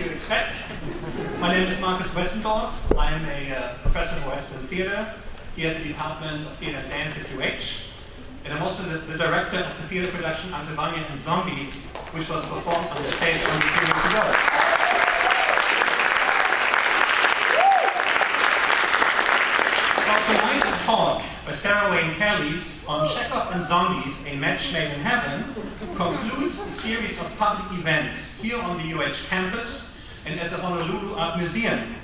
you expect. My name is Markus Wessendorf. I'm a professor of Western Theatre here at the Department of Theatre and Dance at UH. And I'm also the director of the theatre production Vanya and Zombies, which was performed on the stage only 3 weeks ago. So tonight's talk by Wayne Callies on Chekhov and Zombies, A Match Made in Heaven, concludes a series of public events here on the UH campus and at the Honolulu Art Museum.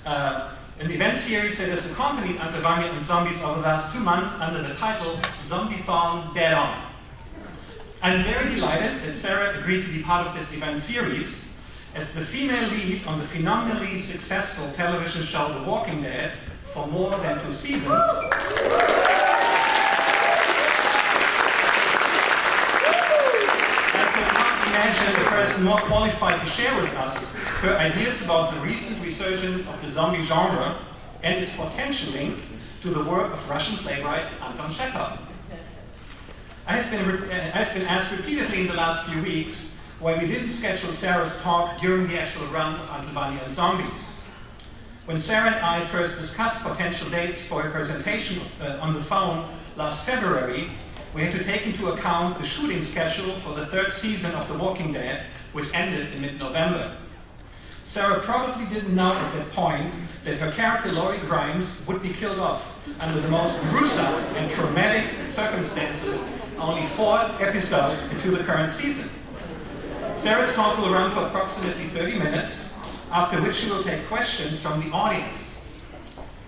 An event series that has accompanied Vanya and Zombies over the last 2 months under the title Zombiethon Dead On. I'm very delighted that Sarah agreed to be part of this event series as the female lead on the phenomenally successful television show The Walking Dead for more than 2 seasons. I could not imagine a person more qualified to share with us her ideas about the recent resurgence of the zombie genre and its potential link to the work of Russian playwright Anton Chekhov. I've been asked repeatedly in the last few weeks why we didn't schedule Sarah's talk during the actual run of Vanya and Zombies. When Sarah and I first discussed potential dates for her presentation on the phone last February, we had to take into account the shooting schedule for the 3rd season of The Walking Dead, which ended in mid-November. Sarah probably didn't know at that point that her character Laurie Grimes would be killed off under the most gruesome and traumatic circumstances only 4 episodes into the current season. Sarah's talk will run for approximately 30 minutes, after which she will take questions from the audience.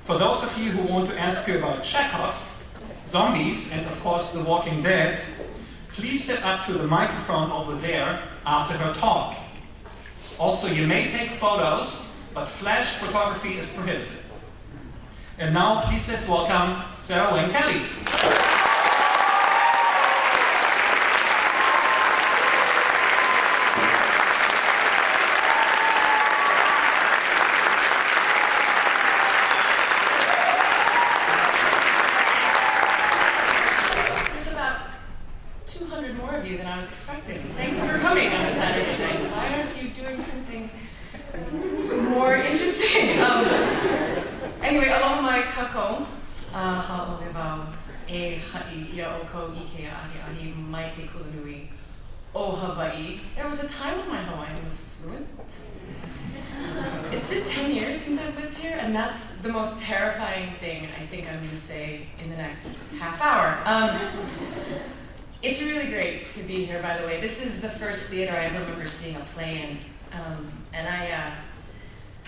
For those of you who want to ask her about Chekhov, Zombies, and of course The Walking Dead, please step up to the microphone over there after her talk. Also, you may take photos, but flash photography is prohibited. And now, please let's welcome Wayne Callies. There's about 200 more of you than I was expecting. Thanks for coming on a Saturday night. Why aren't you doing something more interesting? Anyway, aloha mai kako, ha'ole wau, e ha'i ia o ko ike ahi mai ke kulanui o Hawaii. There was a time when my Hawaiian was fluent. It's been 10 years since I've lived here, and that's the most terrifying thing I think I'm going to say in the next half hour. It's really great to be here, by the way. This is the first theater I ever remember seeing a play in. And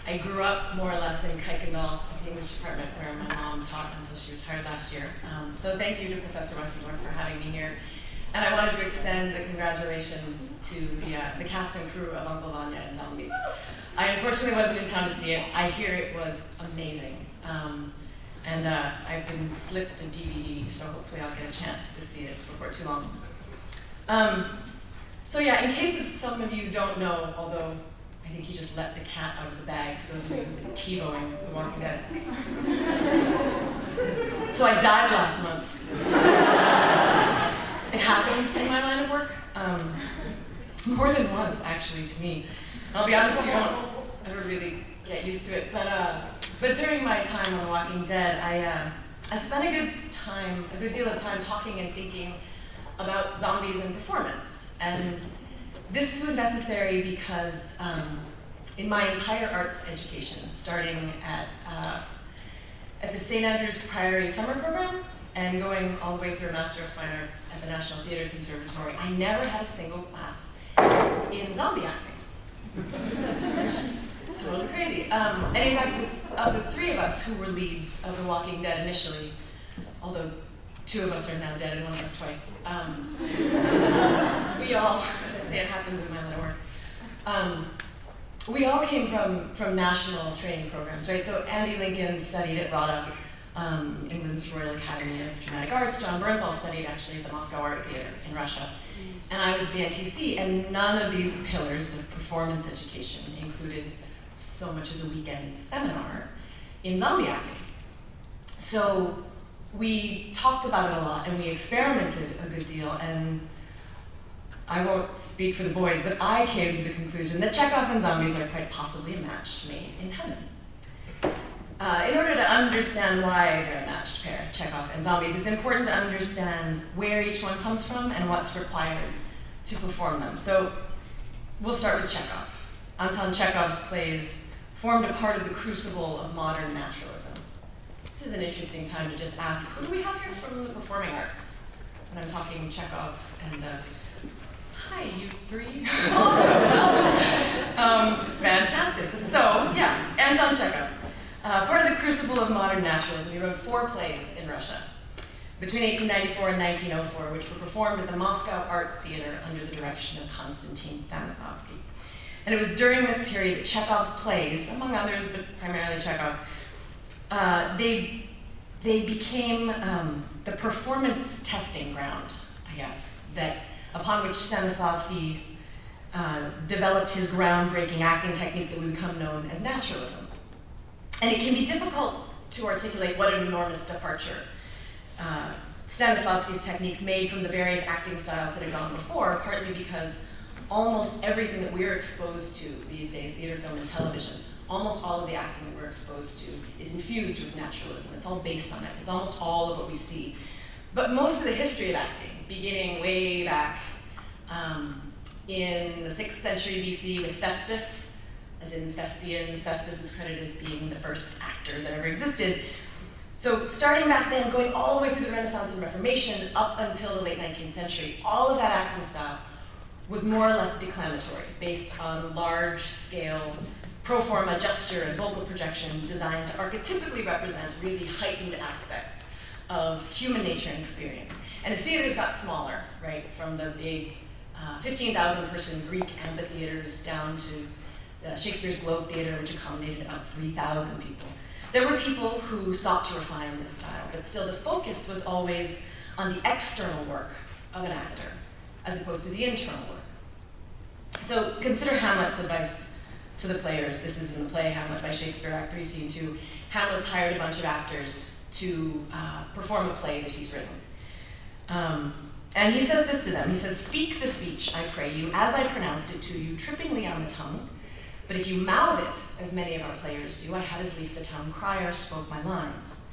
I grew up more or less in Kaikendall, the English department, where my mom taught until she retired last year. So thank you to Professor Wessendorf for having me here. And I wanted to extend the congratulations to the cast and crew of Vanya and Zombies. I unfortunately wasn't in town to see it. I hear it was amazing. And I've been slipped a DVD, so hopefully I'll get a chance to see it before too long. So yeah, in case of some of you don't know, although I think he just let the cat out of the bag, for those of you who've been TiVoing The Walking Dead. So I died last month. It happens in my line of work, more than once actually to me. I'll be honest, you don't ever really get used to it, but during my time on The Walking Dead, I spent a good deal of time talking and thinking about zombies and performance. And this was necessary because in my entire arts education, starting at the St. Andrews Priory Summer Program and going all the way through a Master of Fine Arts at the National Theatre Conservatory, I never had a single class in zombie acting. Which is totally crazy. And in fact, of the 3 of us who were leads of The Walking Dead initially, although 2 of us are now dead and 1 of us twice, we all, as I say, it happens in my line of work, we all came from national training programs, right? So Andy Lincoln studied at RADA, England's Royal Academy of Dramatic Arts. John Bernthal studied actually at the Moscow Art Theatre in Russia. And I was at the NTC, and none of these pillars of performance education included so much as a weekend seminar in zombie acting. So we talked about it a lot, and we experimented a good deal, and I won't speak for the boys, but I came to the conclusion that Chekhov and Zombies are quite possibly a match made in heaven. In order to understand why they're a matched pair, Chekhov and Zombies, it's important to understand where each one comes from and what's required to perform them. So we'll start with Chekhov. Anton Chekhov's plays formed a part of the crucible of modern naturalism. This is an interesting time to just ask, who do we have here from the performing arts? And I'm talking Chekhov and hi, you three. Awesome. Fantastic. So, yeah, Anton Chekhov. Part of the crucible of modern naturalism, he wrote 4 plays in Russia between 1894 and 1904, which were performed at the Moscow Art Theater under the direction of Konstantin Stanislavski. And it was during this period that Chekhov's plays, among others, but primarily Chekhov, they became the performance testing ground, I guess, upon which Stanislavski developed his groundbreaking acting technique that would become known as naturalism. And it can be difficult to articulate what an enormous departure Stanislavski's techniques made from the various acting styles that had gone before, partly because almost everything that we're exposed to these days, theater, film, and television, almost all of the acting that we're exposed to is infused with naturalism. It's all based on it. It's almost all of what we see. But most of the history of acting, beginning way back in the 6th century BC with Thespis, as in thespians, Thespis is credited as being the first actor that ever existed. So starting back then, going all the way through the Renaissance and Reformation up until the late 19th century, all of that acting style was more or less declamatory, based on large-scale pro forma gesture and vocal projection designed to archetypically represent really heightened aspects of human nature and experience. And as theaters got smaller, right, from the big 15,000-person Greek amphitheaters down to Shakespeare's Globe Theater, which accommodated about 3,000 people, there were people who sought to refine this style, but still the focus was always on the external work of an actor, as opposed to the internal work. So consider Hamlet's advice to the players. This is in the play Hamlet by Shakespeare, Act 3, Scene 2. Hamlet's hired a bunch of actors to perform a play that he's written. And he says this to them. He says, "Speak the speech, I pray you, as I pronounced it to you, trippingly on the tongue. But if you mouth it, as many of our players do, I had as lief the town crier spoke my lines.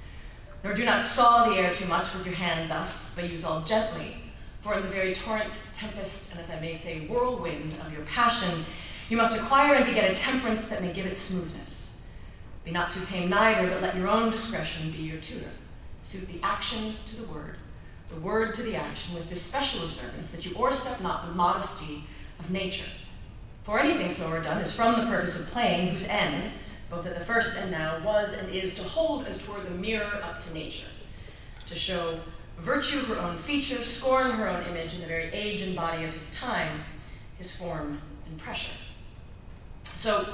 Nor do not saw the air too much with your hand thus, but use all gently. For in the very torrent, tempest, and as I may say, whirlwind of your passion, you must acquire and beget a temperance that may give it smoothness. Be not too tame neither, but let your own discretion be your tutor. Suit the action to the word to the action, with this special observance that you o'erstep not the modesty of nature. For anything so o'erdone is from the purpose of playing, whose end, both at the first and now, was and is to hold as toward the mirror up to nature, to show virtue her own feature, scorn her own image in the very age and body of his time, his form and pressure." So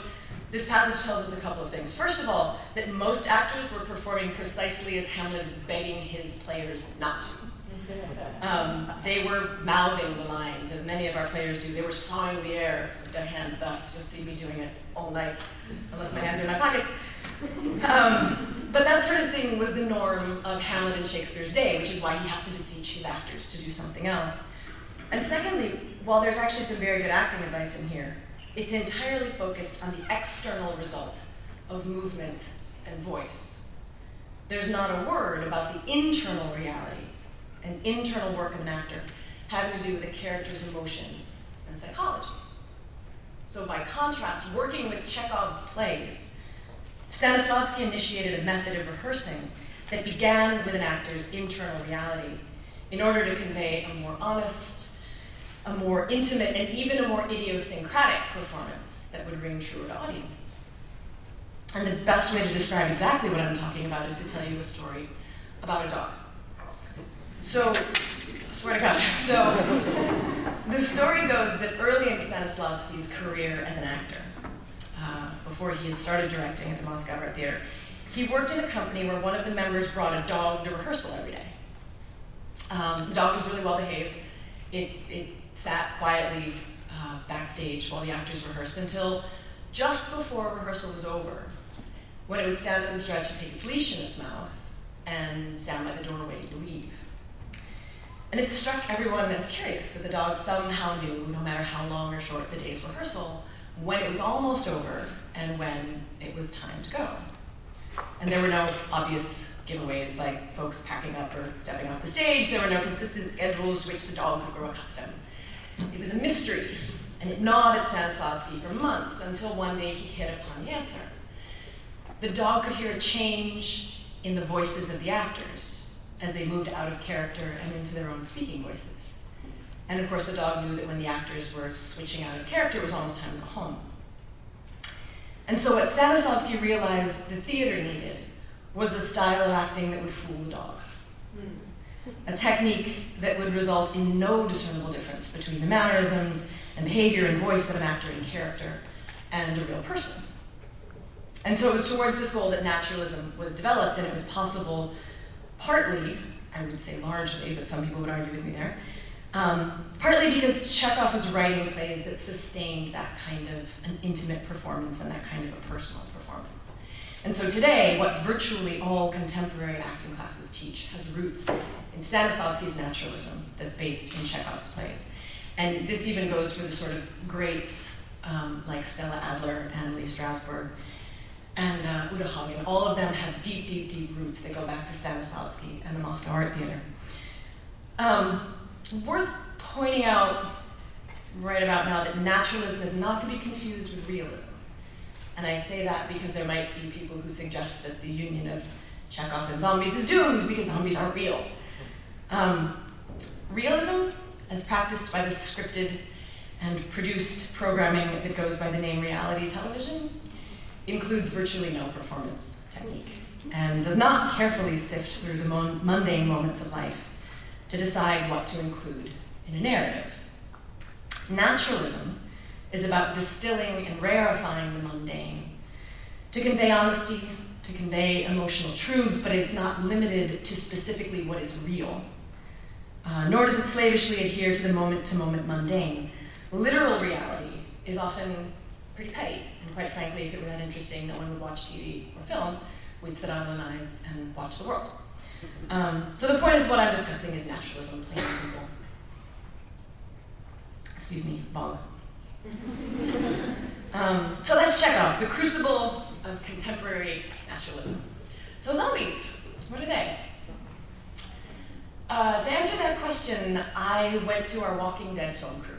this passage tells us a couple of things. First of all, that most actors were performing precisely as Hamlet is begging his players not to. They were mouthing the lines, as many of our players do. They were sawing the air with their hands thus. You'll see me doing it all night, unless my hands are in my pockets. But that sort of thing was the norm of Hamlet in Shakespeare's day, which is why he has to beseech his actors to do something else. And secondly, while there's actually some very good acting advice in here, it's entirely focused on the external result of movement and voice. There's not a word about the internal reality and internal work of an actor having to do with the character's emotions and psychology. So by contrast, working with Chekhov's plays, Stanislavski initiated a method of rehearsing that began with an actor's internal reality in order to convey a more honest, a more intimate, and even a more idiosyncratic performance that would ring truer to audiences. And the best way to describe exactly what I'm talking about is to tell you a story about a dog. So, I swear to God. So, the story goes that early in Stanislavski's career as an actor, before he had started directing at the Moscow Art Theater, he worked in a company where one of the members brought a dog to rehearsal every day. The dog was really well behaved. It sat quietly backstage while the actors rehearsed until just before rehearsal was over, when it would stand up and stretch and take its leash in its mouth and stand by the doorway to leave. And it struck everyone as curious that the dog somehow knew, no matter how long or short the day's rehearsal, when it was almost over and when it was time to go. And there were no obvious giveaways like folks packing up or stepping off the stage. There were no consistent schedules to which the dog could grow accustomed. It was a mystery, and it gnawed at Stanislavski for months until one day he hit upon the answer. The dog could hear a change in the voices of the actors as they moved out of character and into their own speaking voices. And of course, the dog knew that when the actors were switching out of character, it was almost time to go home. And so what Stanislavski realized the theater needed was a style of acting that would fool the dog. A technique that would result in no discernible difference between the mannerisms and behavior and voice of an actor in character and a real person. And so it was towards this goal that naturalism was developed, and it was possible partly, I would say largely, but some people would argue with me there, partly because Chekhov was writing plays that sustained that kind of an intimate performance and that kind of a personal performance. And so today, what virtually all contemporary acting classes teach has roots in Stanislavski's naturalism that's based in Chekhov's plays. And this even goes for the sort of greats like Stella Adler and Lee Strasberg and Uta Hagen. All of them have deep, deep, deep roots that go back to Stanislavski and the Moscow Art Theater. Worth pointing out right about now that naturalism is not to be confused with realism. And I say that because there might be people who suggest that the union of Chekhov and Zombies is doomed because zombies aren't real. Realism, as practiced by the scripted and produced programming that goes by the name reality television, includes virtually no performance technique and does not carefully sift through the mundane moments of life to decide what to include in a narrative. Naturalism is about distilling and rarefying the mundane to convey honesty, to convey emotional truths, but it's not limited to specifically what is real, nor does it slavishly adhere to the moment-to-moment mundane. Literal reality is often pretty petty, and quite frankly, if it were that interesting, no one would watch TV or film. We'd sit on an ice and watch the world. So the point is, what I'm discussing is naturalism, plain and simple. Excuse me, Bong. So that's Chekhov, the crucible of contemporary naturalism. So zombies, what are they? To answer that question, I went to our Walking Dead film crew.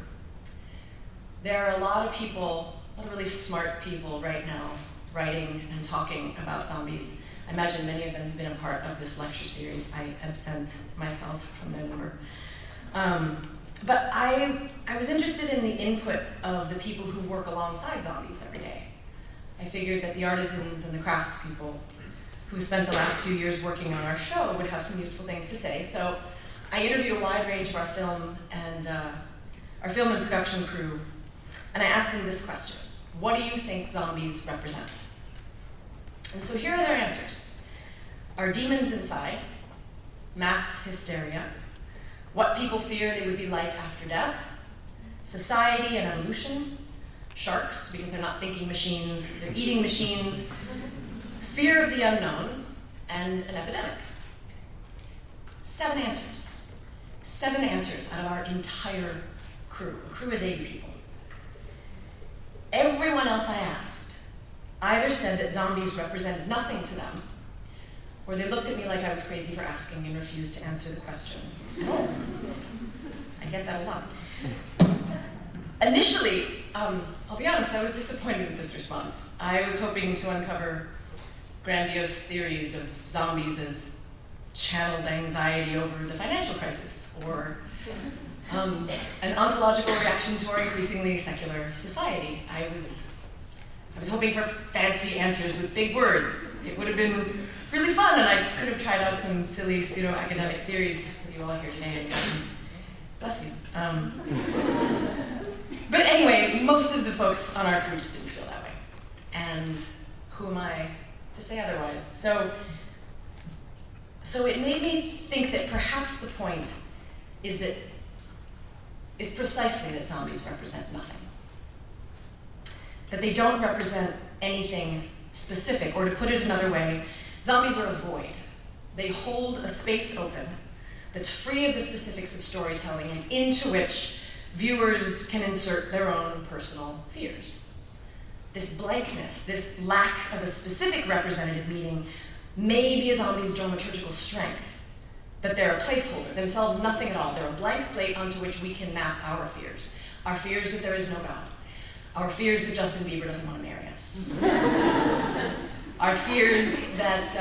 There are a lot of people, a lot of really smart people right now writing and talking about zombies. I imagine many of them have been a part of this lecture series. I absent myself from their number. But I was interested in the input of the people who work alongside zombies every day. I figured that the artisans and the craftspeople who spent the last few years working on our show would have some useful things to say. So I interviewed a wide range of our film and production crew, and I asked them this question: what do you think zombies represent? And so here are their answers. Are demons inside? Mass hysteria? What people fear they would be like after death? Society and evolution? Sharks, because they're not thinking machines, they're eating machines. Fear of the unknown, and an epidemic. 7 answers. 7 answers out of our entire crew. A crew is 80 people. Everyone else I asked either said that zombies represented nothing to them, or they looked at me like I was crazy for asking and refused to answer the question at all. I get that a lot. Initially, I'll be honest, I was disappointed with this response. I was hoping to uncover grandiose theories of zombies as channeled anxiety over the financial crisis, or an ontological reaction to our increasingly secular society. I was hoping for fancy answers with big words. It would have been really fun, and I could have tried out some silly pseudo-academic theories with you all here today. Bless you. But anyway, most of the folks on our crew just didn't feel that way. And who am I to say otherwise? So it made me think that perhaps the point is precisely that zombies represent nothing. That they don't represent anything specific, or to put it another way, zombies are a void. They hold a space open that's free of the specifics of storytelling and into which viewers can insert their own personal fears. This blankness, this lack of a specific representative meaning may be a zombie's dramaturgical strength, that they're a placeholder, themselves nothing at all. They're a blank slate onto which we can map our fears. Our fears that there is no God. Our fears that Justin Bieber doesn't want to marry us. Our fears that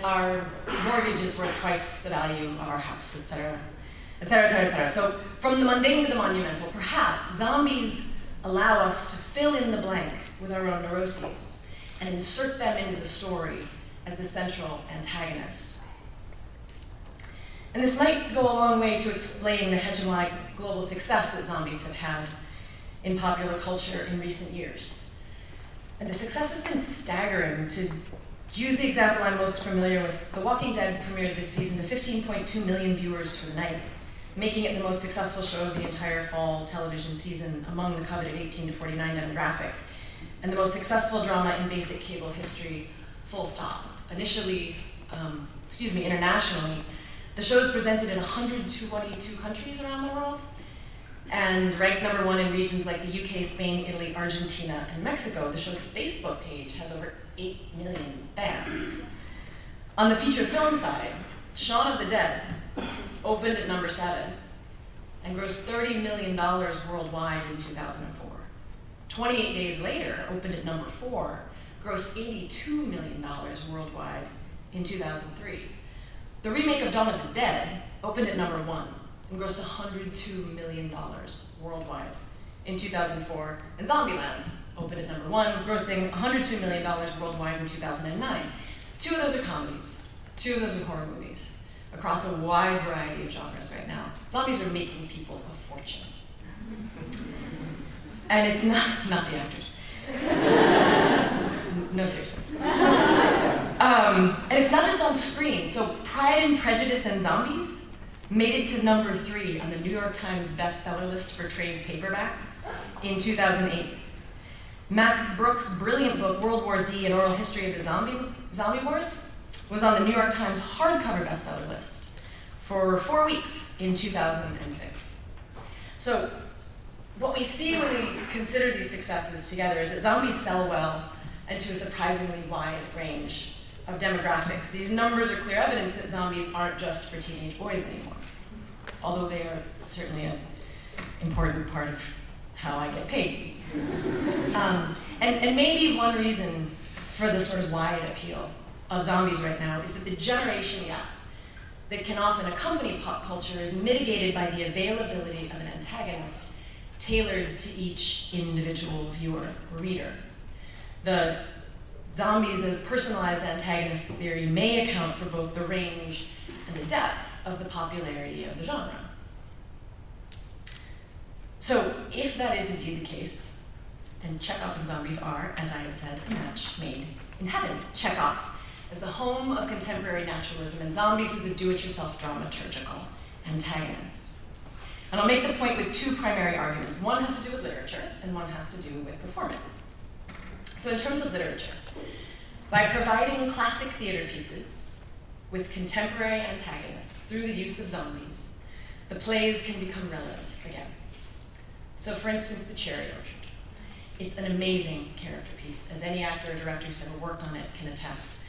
our mortgage is worth twice the value of our house, etc., etc., etc., etc. So from the mundane to the monumental, perhaps zombies allow us to fill in the blank with our own neuroses and insert them into the story as the central antagonist. And this might go a long way to explaining the hegemonic global success that zombies have had in popular culture in recent years. And the success has been staggering. To use the example I'm most familiar with, The Walking Dead premiered this season to 15.2 million viewers for the night, making it the most successful show of the entire fall television season among the coveted 18 to 49 demographic, and the most successful drama in basic cable history, full stop. Initially, internationally, the show is presented in 122 countries around the world, and ranked #1 in regions like the UK, Spain, Italy, Argentina, and Mexico. The show's Facebook page has over 8 million fans. On the feature film side, Shaun of the Dead opened at #7 and grossed $30 million worldwide in 2004. 28 days later, opened at #4, grossed $82 million worldwide in 2003. The remake of Dawn of the Dead opened at #1 and grossed $102 million worldwide in 2004, and Zombieland opened at #1, grossing $102 million worldwide in 2009. 2 of those are comedies, 2 of those are horror movies, across a wide variety of genres right now. Zombies are making people a fortune. And it's not the actors. No, seriously. And it's not just on screen. So Pride and Prejudice and Zombies made it to #3 on the New York Times bestseller list for trade paperbacks in 2008. Max Brooks' brilliant book, World War Z, An Oral History of the Zombie Wars, was on the New York Times hardcover bestseller list for 4 weeks in 2006. So what we see when we consider these successes together is that zombies sell well and to a surprisingly wide range of demographics. These numbers are clear evidence that zombies aren't just for teenage boys anymore, although they are certainly an important part of how I get paid. And maybe one reason for the sort of wide appeal of zombies right now is that the generation gap that can often accompany pop culture is mitigated by the availability of an antagonist tailored to each individual viewer or reader. The zombies as personalized antagonist theory may account for both the range and the depth of the popularity of the genre. So if that is indeed the case, then Chekhov and Zombies are, as I have said, a match made in heaven. Chekhov as the home of contemporary naturalism, and Zombies as a do-it-yourself dramaturgical antagonist. And I'll make the point with 2 primary arguments. One has to do with literature, and one has to do with performance. So in terms of literature, by providing classic theater pieces with contemporary antagonists through the use of zombies, the plays can become relevant again. So for instance, The Cherry Orchard. It's an amazing character piece, as any actor or director who's ever worked on it can attest.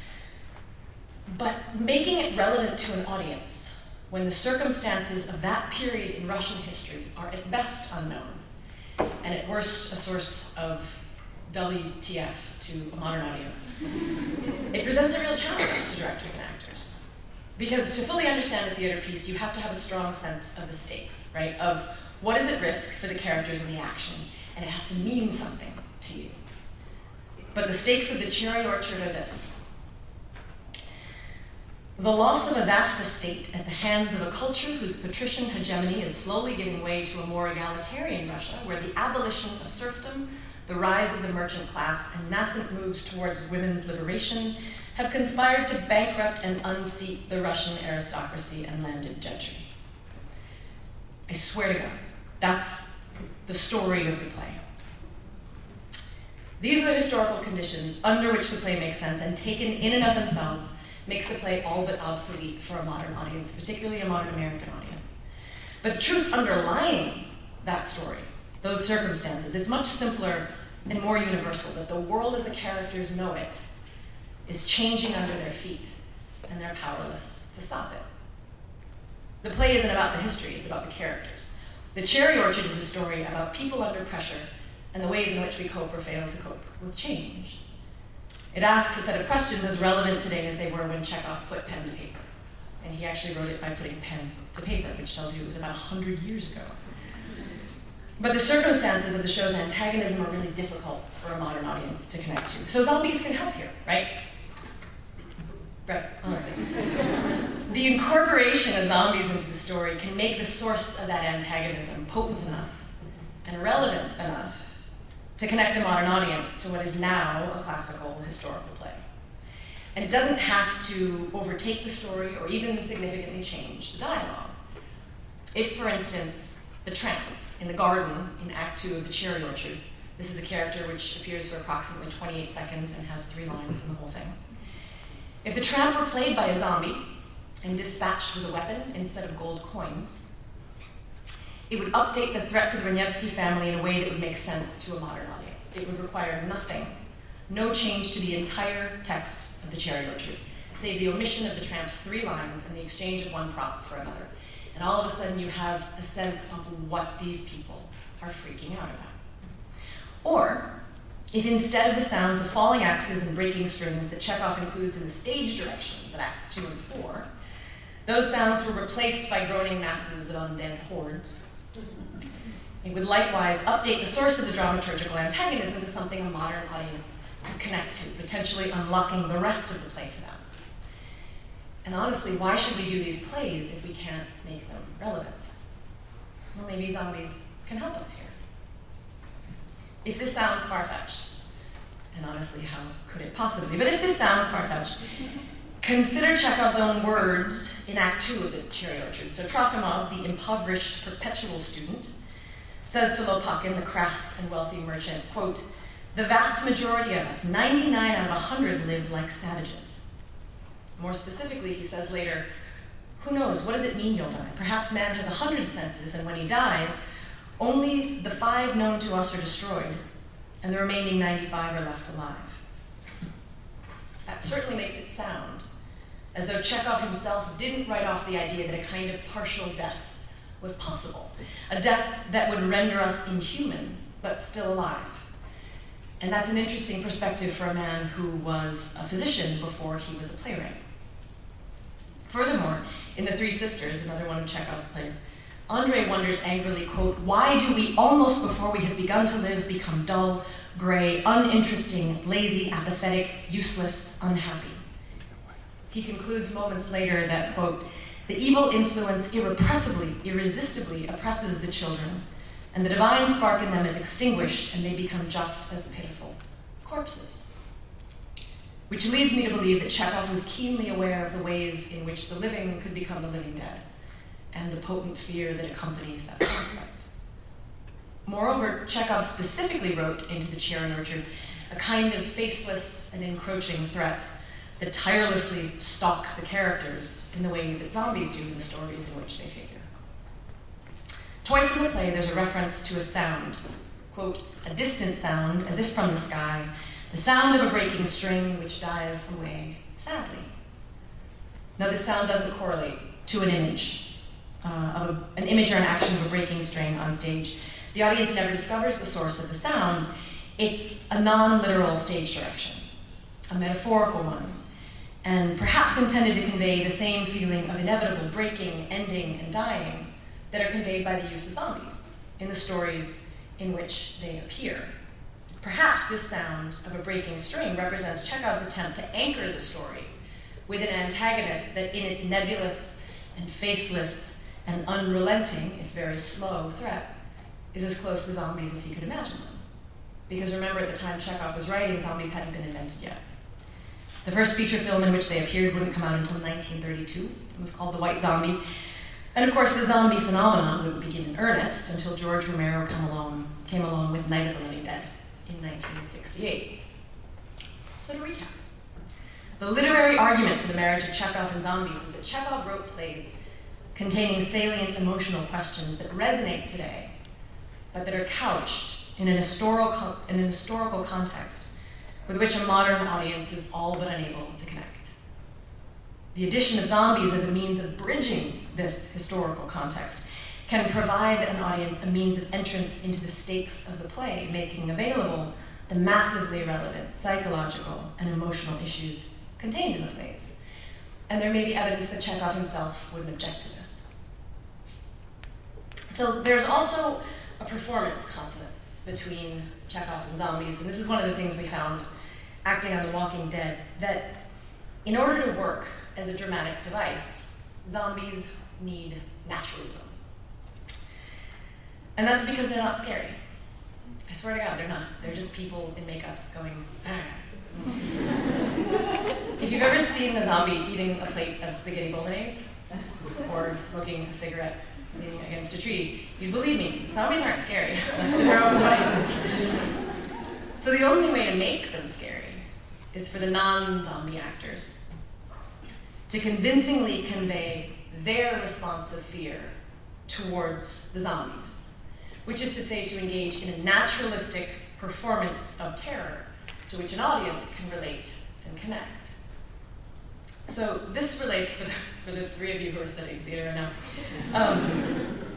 But making it relevant to an audience when the circumstances of that period in Russian history are at best unknown, and at worst a source of WTF to a modern audience, it presents a real challenge to directors and actors. Because to fully understand a theater piece, you have to have a strong sense of the stakes, right? Of what is at risk for the characters and the action, and it has to mean something to you. But the stakes of The Cherry Orchard are this: the loss of a vast estate at the hands of a culture whose patrician hegemony is slowly giving way to a more egalitarian Russia, where the abolition of serfdom, the rise of the merchant class, and nascent moves towards women's liberation have conspired to bankrupt and unseat the Russian aristocracy and landed gentry. I swear to God, that's the story of the play. These are the historical conditions under which the play makes sense, and taken in and of themselves, makes the play all but obsolete for a modern audience, particularly a modern American audience. But the truth underlying that story, those circumstances, it's much simpler and more universal, that the world as the characters know it is changing under their feet, and they're powerless to stop it. The play isn't about the history, it's about the characters. The Cherry Orchard is a story about people under pressure and the ways in which we cope or fail to cope with change. It asks a set of questions as relevant today as they were when Chekhov put pen to paper. And he actually wrote it by putting pen to paper, which tells you it was about 100 years ago. But the circumstances of the show's antagonism are really difficult for a modern audience to connect to. So zombies can help here, right? Right, honestly. The incorporation of zombies into the story can make the source of that antagonism potent enough and relevant enough to connect a modern audience to what is now a classical historical play. And it doesn't have to overtake the story or even significantly change the dialogue. If, for instance, the tramp in the garden in Act 2 of The Cherry Orchard, this is a character which appears for approximately 28 seconds and has 3 lines in the whole thing. If the tramp were played by a zombie and dispatched with a weapon instead of gold coins, it would update the threat to the Raniewski family in a way that would make sense to a modern audience. It would require nothing, no change to the entire text of The Cherry Orchard, save the omission of the tramp's 3 lines and the exchange of one prop for another. And all of a sudden you have a sense of what these people are freaking out about. Or, if instead of the sounds of falling axes and breaking strings that Chekhov includes in the stage directions of Acts 2 and 4, those sounds were replaced by groaning masses of undead hordes, it would likewise update the source of the dramaturgical antagonism to something a modern audience could connect to, potentially unlocking the rest of the play for them. And honestly, why should we do these plays if we can't make them relevant? Well, maybe zombies can help us here. If this sounds far-fetched, and honestly, how could it possibly? But if this sounds far-fetched, consider Chekhov's own words in Act 2 of The Cherry Orchard. So Trofimov, the impoverished perpetual student, says to Lopakin, the crass and wealthy merchant, quote, "The vast majority of us, 99 out of 100, live like savages." More specifically, he says later, "Who knows, what does it mean you'll die? Perhaps man has 100 senses, and when he dies, only the 5 known to us are destroyed, and the remaining 95 are left alive." That certainly makes it sound as though Chekhov himself didn't write off the idea that a kind of partial death was possible, a death that would render us inhuman, but still alive. And that's an interesting perspective for a man who was a physician before he was a playwright. Furthermore, in The Three Sisters, another one of Chekhov's plays, Andrei wonders angrily, quote, "Why do we, almost before we have begun to live, become dull, gray, uninteresting, lazy, apathetic, useless, unhappy?" He concludes moments later that, quote, "The evil influence irresistibly oppresses the children, and the divine spark in them is extinguished, and they become just as pitiful corpses." Which leads me to believe that Chekhov was keenly aware of the ways in which the living could become the living dead, and the potent fear that accompanies that prospect. Moreover, Chekhov specifically wrote into The Cherry Orchard a kind of faceless and encroaching threat that tirelessly stalks the characters in the way that zombies do in the stories in which they figure. Twice in the play, there's a reference to a sound, quote, "a distant sound, as if from the sky, the sound of a breaking string which dies away sadly." Now, this sound doesn't correlate to an image, an image or an action of a breaking string on stage. The audience never discovers the source of the sound. It's a non-literal stage direction, a metaphorical one, and perhaps intended to convey the same feeling of inevitable breaking, ending, and dying that are conveyed by the use of zombies in the stories in which they appear. Perhaps this sound of a breaking string represents Chekhov's attempt to anchor the story with an antagonist that in its nebulous and faceless and unrelenting, if very slow, threat is as close to zombies as he could imagine them. Because remember, at the time Chekhov was writing, zombies hadn't been invented yet. The first feature film in which they appeared wouldn't come out until 1932. It was called The White Zombie. And of course, the zombie phenomenon wouldn't begin in earnest until George Romero came along with Night of the Living Dead in 1968. So to recap, The literary argument for the marriage of Chekhov and Zombies is that Chekhov wrote plays containing salient emotional questions that resonate today, but that are couched in an historical context with which a modern audience is all but unable to connect. The addition of zombies as a means of bridging this historical context can provide an audience a means of entrance into the stakes of the play, making available the massively relevant psychological and emotional issues contained in the plays. And there may be evidence that Chekhov himself wouldn't object to this. So there's also a performance consonance between Chekhov and Zombies, and this is one of the things we found acting on The Walking Dead, that in order to work as a dramatic device, zombies need naturalism. And that's because they're not scary. I swear to God, they're not. They're just people in makeup going, ah. If you've ever seen a zombie eating a plate of spaghetti bolognese, or smoking a cigarette leaning against a tree, you'd believe me, zombies aren't scary, left to their own devices. So the only way to make them scary is for the non-zombie actors to convincingly convey their response of fear towards the zombies, which is to say, to engage in a naturalistic performance of terror to which an audience can relate and connect. So this relates, for the three of you who are studying theater now,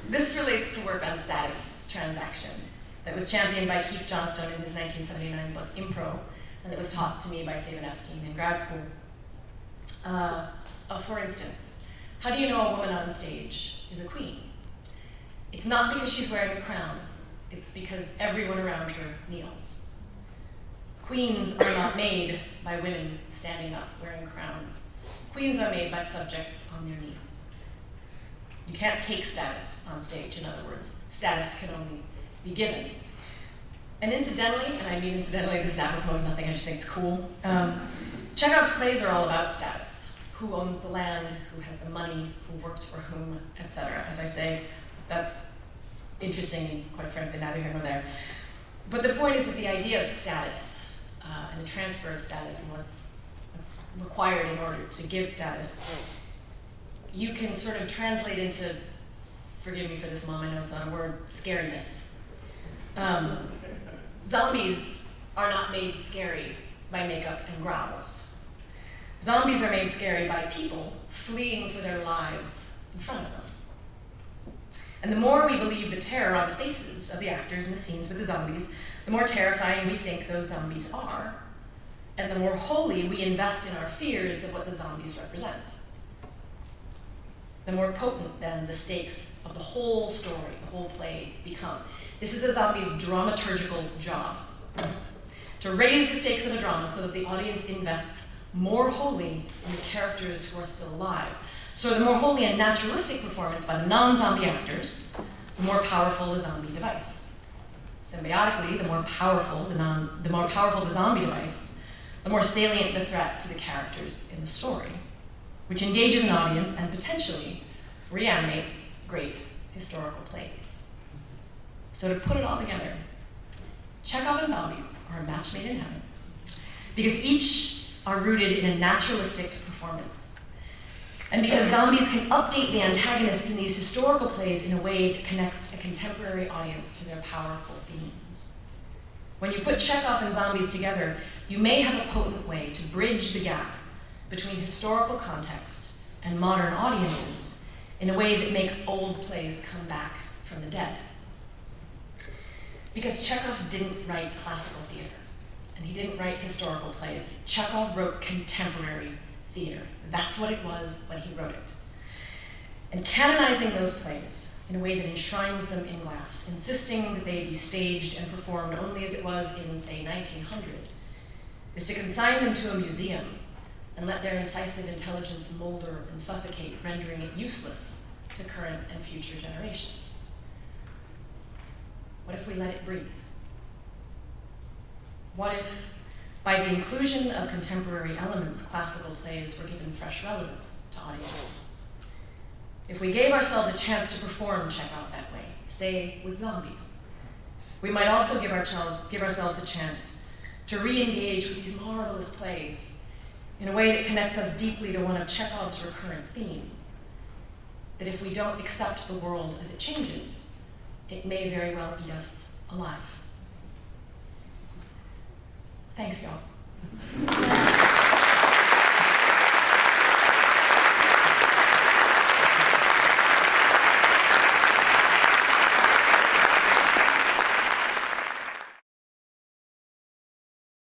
this relates to work on status transactions that was championed by Keith Johnstone in his 1979 book, Impro, and that was taught to me by Sabin Epstein in grad school. For instance, how do you know a woman on stage is a queen? It's not because she's wearing a crown, it's because everyone around her kneels. Queens are not made by women standing up wearing crowns. Queens are made by subjects on their knees. You can't take status on stage, in other words. Status can only be given. And incidentally, and I mean incidentally, this is apropos of nothing, I just think it's cool, Chekhov's plays are all about status. Who owns the land, who has the money, who works for whom, etc. As I say, that's interesting and quite frankly neither here nor there. But the point is that the idea of status and the transfer of status and what's required in order to give status, you can sort of translate into, forgive me for this, Mom, I know it's not a word, scariness. Zombies are not made scary by makeup and growls. Zombies are made scary by people fleeing for their lives in front of them. And the more we believe the terror on the faces of the actors in the scenes with the zombies, the more terrifying we think those zombies are, and the more wholly we invest in our fears of what the zombies represent. The more potent, then, the stakes of the whole story, the whole play, become. This is a zombie's dramaturgical job, to raise the stakes of a drama so that the audience invests more wholly in the characters who are still alive. So the more wholly and naturalistic performance by the non-zombie actors, the more powerful the zombie device. Symbiotically, the more powerful the zombie device, the more salient the threat to the characters in the story, which engages an audience and potentially reanimates great historical plays. So to put it all together, Chekhov and Zombies are a match made in heaven, because each are rooted in a naturalistic performance. And because zombies can update the antagonists in these historical plays in a way that connects a contemporary audience to their powerful themes. When you put Chekhov and Zombies together, you may have a potent way to bridge the gap between historical context and modern audiences in a way that makes old plays come back from the dead. Because Chekhov didn't write classical theater, and he didn't write historical plays. Chekhov wrote contemporary theater. That's what it was when he wrote it. And canonizing those plays in a way that enshrines them in glass, insisting that they be staged and performed only as it was in, say, 1900, is to consign them to a museum and let their incisive intelligence molder and suffocate, rendering it useless to current and future generations. What if we let it breathe? What if, by the inclusion of contemporary elements, classical plays were given fresh relevance to audiences? If we gave ourselves a chance to perform Chekhov that way, say with zombies, we might also give ourselves a chance to re-engage with these marvelous plays in a way that connects us deeply to one of Chekhov's recurrent themes, that if we don't accept the world as it changes, it may very well eat us alive. Thanks, y'all.